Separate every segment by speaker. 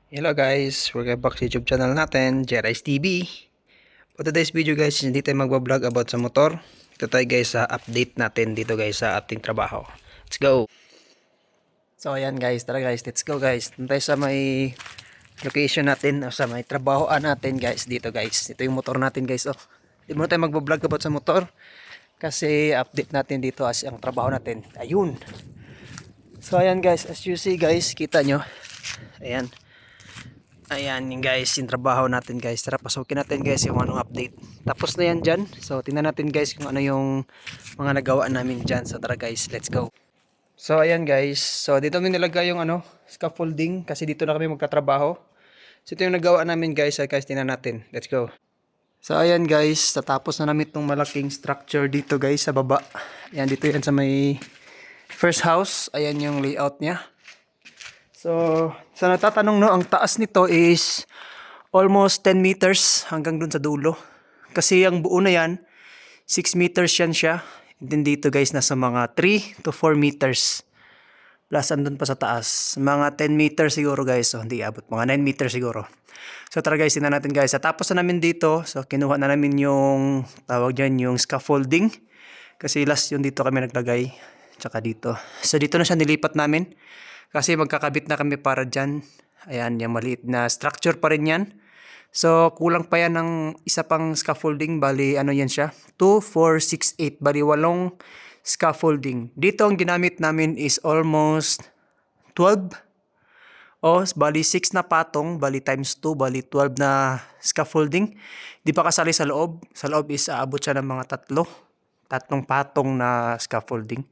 Speaker 1: Hello guys, welcome back sa YouTube channel natin, Jerice TV. For today's video guys, hindi tayo magbablog about sa motor. Ito tayo guys sa update natin dito guys sa ating trabaho. Let's go! So ayan guys, tara guys, let's go guys. Dito tayo sa may location natin, o sa may trabahoan natin guys dito guys. Ito yung motor natin guys. Hindi muna tayo magbablog about sa motor. Kasi update natin dito as ang trabaho natin. Ayun! So ayan guys, as you see guys, kita nyo. Ayan. Ayan yung guys, yung trabaho natin guys. Tara pasukin natin guys yung anong update. Tapos na yan dyan. So tingnan natin guys kung ano yung mga nagawa namin dyan. So tara guys, let's go. So ayan guys. So dito namin nilagay yung scaffolding. Kasi dito na kami magkatrabaho. So ito yung nagawa namin guys. So guys, tingnan natin. Let's go. So ayan guys, tatapos na namin itong malaking structure dito guys sa baba. Ayan dito yan sa may first house. Ayan yung layout niya. So, sa natatanong no, ang taas nito is almost 10 meters hanggang dun sa dulo. Kasi ang buo na yan, 6 meters yan siya. And then dito guys, nasa mga 3 to 4 meters. Plus andun pa sa taas. Mga 10 meters siguro guys. So, hindi abot. Mga 9 meters siguro. So, tara guys, tingnan natin guys. Tapos na namin dito. So, kinuha na namin yung, tawag dyan, yung scaffolding. Kasi last yun dito kami naglagay. Tsaka dito. So, dito na siya nilipat namin. Kasi magkakabit na kami para dyan. Ayan, yung maliit na structure pa rin yan. So, kulang pa yan ng isa pang scaffolding. Bali, ano yan siya? 2, 4, 6, 8. Bali, 8 scaffolding. Dito, ang ginamit namin is almost 12. Bali, 6 na patong. Bali, times 2. Bali, 12 na scaffolding. Di pa kasali sa loob. Sa loob is aabot siya ng mga 3. Tatlong patong na scaffolding.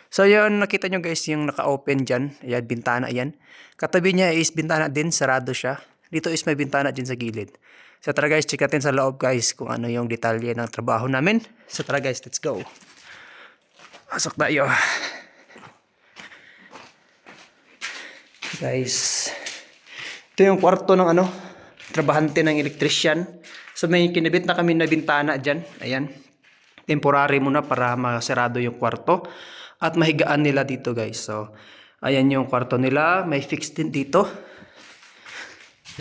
Speaker 1: So yun, nakita nyo guys yung naka-open dyan. Ayan, bintana yan. Katabi niya is bintana din, sarado siya. Dito is may bintana din sa gilid. So tara guys, check natin sa loob guys kung ano yung detalye ng trabaho namin. So tara guys, let's go. Pasok tayo. Guys, ito yung kwarto ng trabahante ng electrician. So may kinibit na kami na bintana dyan. Ayan. Temporary muna para masarado yung kwarto. At mahigaan nila dito guys. So, ayan yung kwarto nila. May fixed din dito.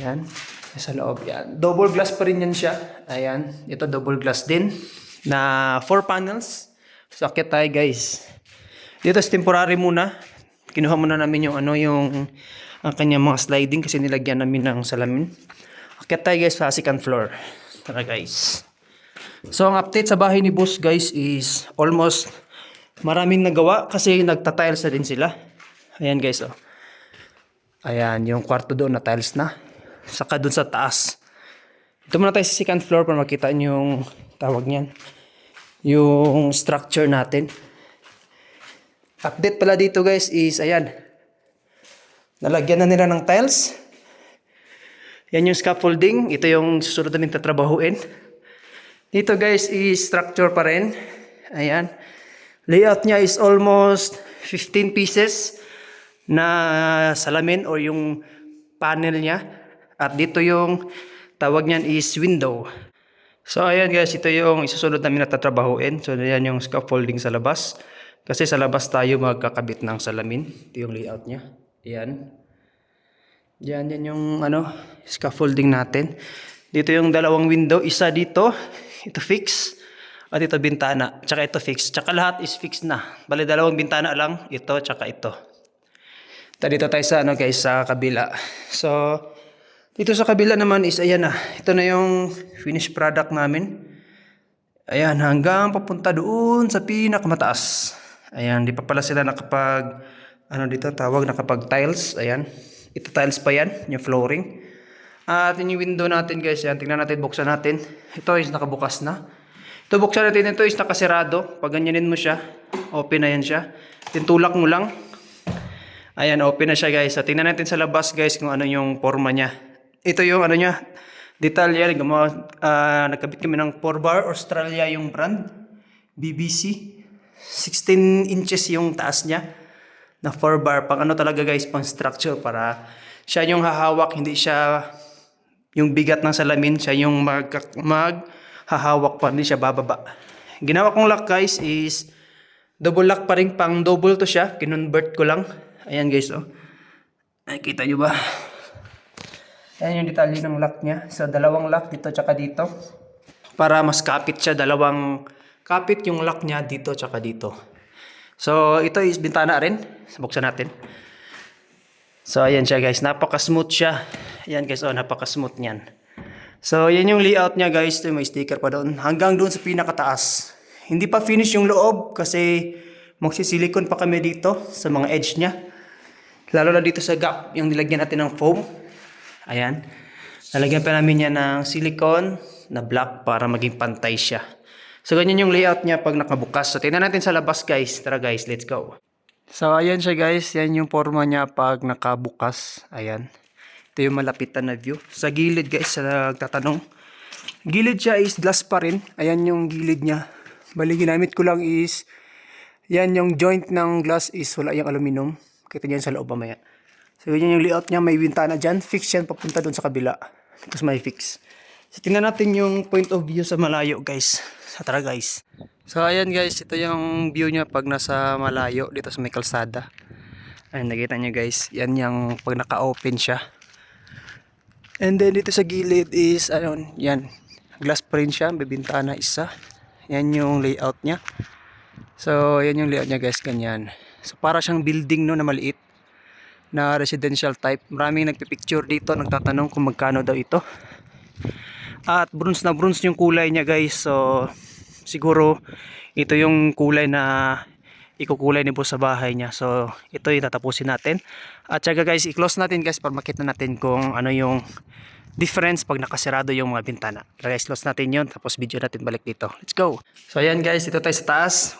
Speaker 1: Ayan. Sa loob yan. Double glass pa rin yan siya. Ayan. Ito double glass din. Na 4 panels. So, akit tayo guys. Dito is temporary muna. Kinuha muna namin yung ang kanyang mga sliding kasi nilagyan namin ng salamin. Akit tayo guys sa second floor. Tara guys. So, ang update sa bahay ni boss guys is almost maraming nagawa kasi nagta-tiles na din sila. Ayan guys, Ayan, yung kwarto doon na tiles na. Saka doon sa taas. Ito muna tayo sa second floor para makita nyo yung tawag niyan. Yung structure natin. Update pala dito guys is, ayan. Nalagyan na nila ng tiles. Yan yung scaffolding. Ito yung susunod namin tatrabahuin. Dito guys is structure pa rin. Ayan. Layout niya is almost 15 pieces na salamin o yung panel niya. At dito yung tawag niyan is window. So ayan guys, ito yung isusunod namin na tatrabahuin. So ayan yung scaffolding sa labas. Kasi sa labas tayo magkakabit ng salamin. Ito yung layout niya. Ayan. Yan yung scaffolding natin. Dito yung dalawang window. Isa dito. Ito fix. At ito bintana, tsaka ito fix. Tsaka lahat is fix na. Bali dalawang bintana lang, ito tsaka ito. Dito tayo sa guys, sa kabila. So, dito sa kabila naman is ayan na. Ito na yung finished product namin. Ayan, hanggang papunta doon sa pinakamataas. Ayan, di pa pala sila nakapag dito tawag nakapag tiles. Ayan. Ito tiles pa yan, yung flooring. At yung window natin guys, yan, tingnan natin, buksan natin. Ito is nakabukas na. Ito buksan natin, ito is nakasirado. Pag ganyanin mo siya, open na yan siya. Tintulak mo lang. Ayan, open na siya guys. So, tingnan natin sa labas guys kung ano yung forma niya. Ito yung niya, detalye. Nagkabit kami ng 4-bar Australia yung brand. BBC. 16 inches yung taas niya. Na 4-bar. Pang talaga guys, pang structure para siya yung hahawak. Hindi siya yung bigat ng salamin. Siya yung hahawak pa, hindi siya bababa. Ginawa kong lock guys is double lock pa rin, pang double to siya. Kinonvert ko lang. Ayan guys, Nakikita nyo ba? Yan yung detalye ng lock niya. So, dalawang lock dito tsaka dito. Para mas kapit siya, dalawang kapit yung lock niya dito tsaka dito. So, ito is bintana rin. Buksan natin. So, ayan siya guys. Napaka-smooth siya. Ayan guys, oh, napaka-smooth niyan. So, yan yung layout niya guys. Ito, may sticker pa doon. Hanggang doon sa pinakataas. Hindi pa finish yung loob kasi magsisilikon pa kami dito sa mga edge niya. Lalo na dito sa gap, yung nilagyan natin ng foam. Ayan. Nalagyan pa namin yan ng silicone na black para maging pantay siya. So, ganyan yung layout niya pag nakabukas. So, tingnan natin sa labas guys. Tara guys, let's go. So, ayan siya guys. Yan yung forma niya pag nakabukas. Ayan. Ito yung malapitan na view. Sa gilid guys, sa nagtatanong. Gilid siya is glass pa rin. Ayan yung gilid niya. Bali, ginamit ko lang is, yan yung joint ng glass is wala yung aluminum. Kita niyan sa loob mamaya. So, ganyan yung layout niya. May bintana dyan. Fix yan papunta doon sa kabila. Tapos may fix. So, tingnan natin yung point of view sa malayo guys. Tara guys. So, ayan guys. Ito yung view niya pag nasa malayo. Dito sa may kalsada. Ayan, nakita nyo guys. Yan yung pag naka-open siya. And then dito sa gilid is, ayun, yan. Glass pa rin siya. May bintana isa. Yan yung layout niya. So, yan yung layout niya guys. Ganyan. So, para siyang building no na maliit. Na residential type. Maraming nagpipicture dito, nagtatanong kung magkano daw ito. At bronze na bronze yung kulay niya guys. So siguro ito yung kulay na ikukulay ni boss sa bahay niya. So ito yung tatapusin natin. At saka guys, i-close natin guys para makita natin kung ano yung difference pag nakasirado yung mga bintana. Pero guys, close natin yun. Tapos video natin balik dito. Let's go. So ayan guys, ito tayo sa taas.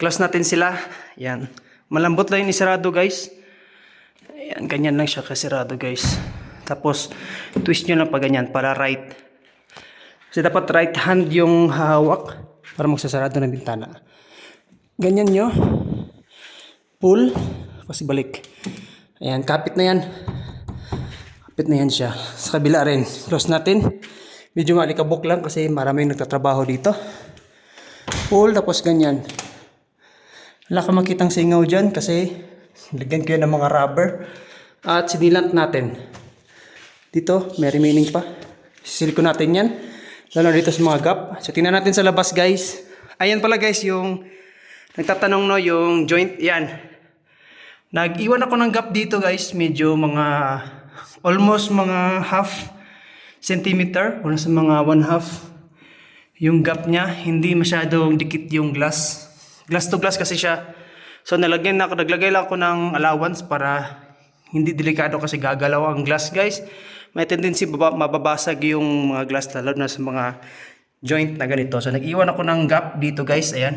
Speaker 1: Close natin sila. Ayan. Malambot lang yung isarado guys. Ayan, ganyan lang siya kasirado guys. Tapos, twist nyo lang pa ganyan para right. Kasi dapat right hand yung hawak para magsasarado ng bintana. Ganyan nyo. Pull. Tapos balik. Ayan, kapit na yan. Kapit na yan siya. Sa kabila rin. Close natin. Medyo malikabok lang kasi maraming nagtatrabaho dito. Pull, tapos ganyan. Wala ka makitang singaw dyan kasi lagyan ko yan ng mga rubber. At sinilant natin. Dito, may remaining pa. Silikon natin yan. Lalo dito sa mga gap. So, tingnan natin sa labas guys. Ayan pala guys, yung nagtatanong no, yung joint. Yan. Nag-iwan ako ng gap dito guys. Medyo mga, almost mga half centimeter. O nasa mga 1/2. Yung gap niya, hindi masyadong dikit yung glass. Glass to glass kasi siya. So naglagay lang ako ng allowance para hindi delikado kasi gagalaw ang glass guys. May tendency mababasag yung mga glass lalo na sa mga joint na ganito. So nag-iwan ako ng gap dito guys. Ayan.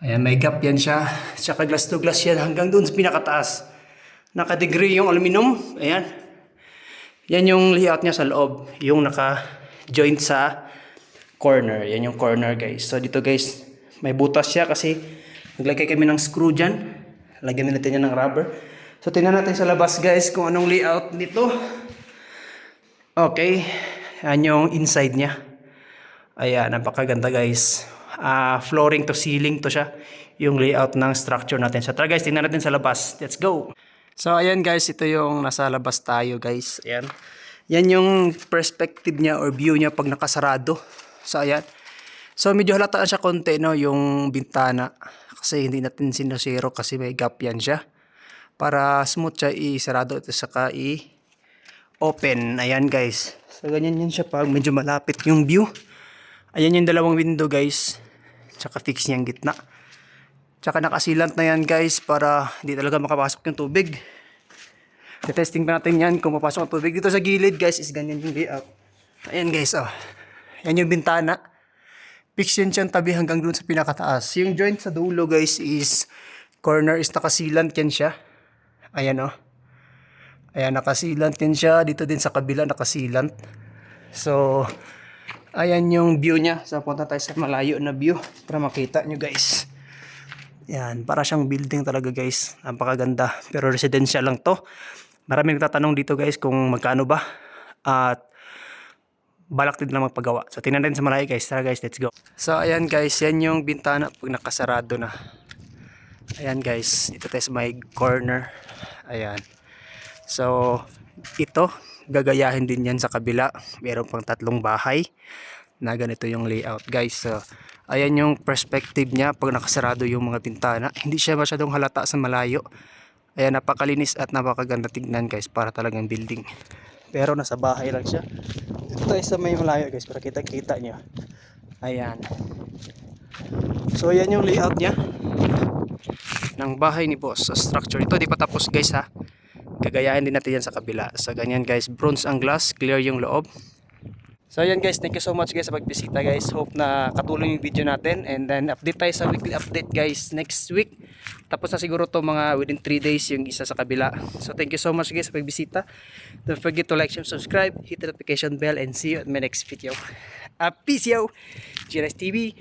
Speaker 1: Ayan, may gap yan siya. Tsaka glass to glass yan hanggang doon sa pinakataas. Naka-degree yung aluminum. Ayan. Yan yung layout niya sa loob. Yung naka-joint sa corner. Yan yung corner guys. So dito guys, may butas siya kasi naglagay kami ng screw dyan. Lagyan natin yan ng rubber. So, tingnan natin sa labas guys kung anong layout nito. Okay. Yan yung inside niya. Ayan, napakaganda guys. Flooring to ceiling to siya. Yung layout ng structure natin. So, tara guys, tingnan natin sa labas. Let's go. So, ayan guys. Ito yung nasa labas tayo guys. Ayan. Yan yung perspective niya or view niya pag nakasarado. So, ayan. So medyo halataan siya konti no, yung bintana. Kasi hindi natin sinusiro kasi may gap yan siya. Para smooth siya isarado at saka i-open. Ayan guys. So ganyan yan siya pag medyo malapit yung view. Ayan yung dalawang window guys. Tsaka fix niyang gitna. Tsaka nakasilant na yan guys para hindi talaga makapasok yung tubig. Testing pa natin yan kung mapasok ang tubig. Dito sa gilid guys is ganyan yung layout. Ayan guys oh. Yan yung bintana. Fix yan siyang tabi hanggang doon sa pinakataas. Yung joint sa dulo guys is corner is nakasilant yan siya. Ayan o. Ayan, nakasilant yan siya. Dito din sa kabila nakasilant. So, ayan yung view niya. So, punta tayo sa malayo na view para makita nyo guys. Yan, para siyang building talaga guys. Napakaganda. Pero residential lang to. Maraming nagtatanong dito guys kung magkano ba. At balak din lang magpagawa. So, tingnan natin sa malayo guys. Tara guys, let's go. So, ayan guys. Yan yung bintana pag nakasarado na. Ayan guys. Ito tayo sa may corner. Ayan. So ito, gagayahin din yan sa kabila. Meron pang 3 bahay na ganito yung layout guys. So ayan yung perspective niya pag nakasarado yung mga bintana. Hindi siya masyadong halata sa malayo. Ayan, napakalinis at napakaganda tignan guys, para talagang building. Pero nasa bahay lang siya. Dito tayo sa may malayo guys, para kita nyo. Ayan. So ayan yung layout niya ng bahay ni boss. Sa structure ito, di pa tapos guys ha. Gagayahin din natin yan sa kabila. So ganyan guys, bronze ang glass, clear yung loob. So ayan guys, thank you so much guys sa pagbisita guys. Hope na katulong yung video natin. And then update tayo sa weekly update guys next week. Tapos na siguro to mga within 3 days yung isa sa kabila. So thank you so much guys sa pagbisita. Don't forget to like, share, subscribe, hit the notification bell, and see you at my next video. Peace yo! GRS TV.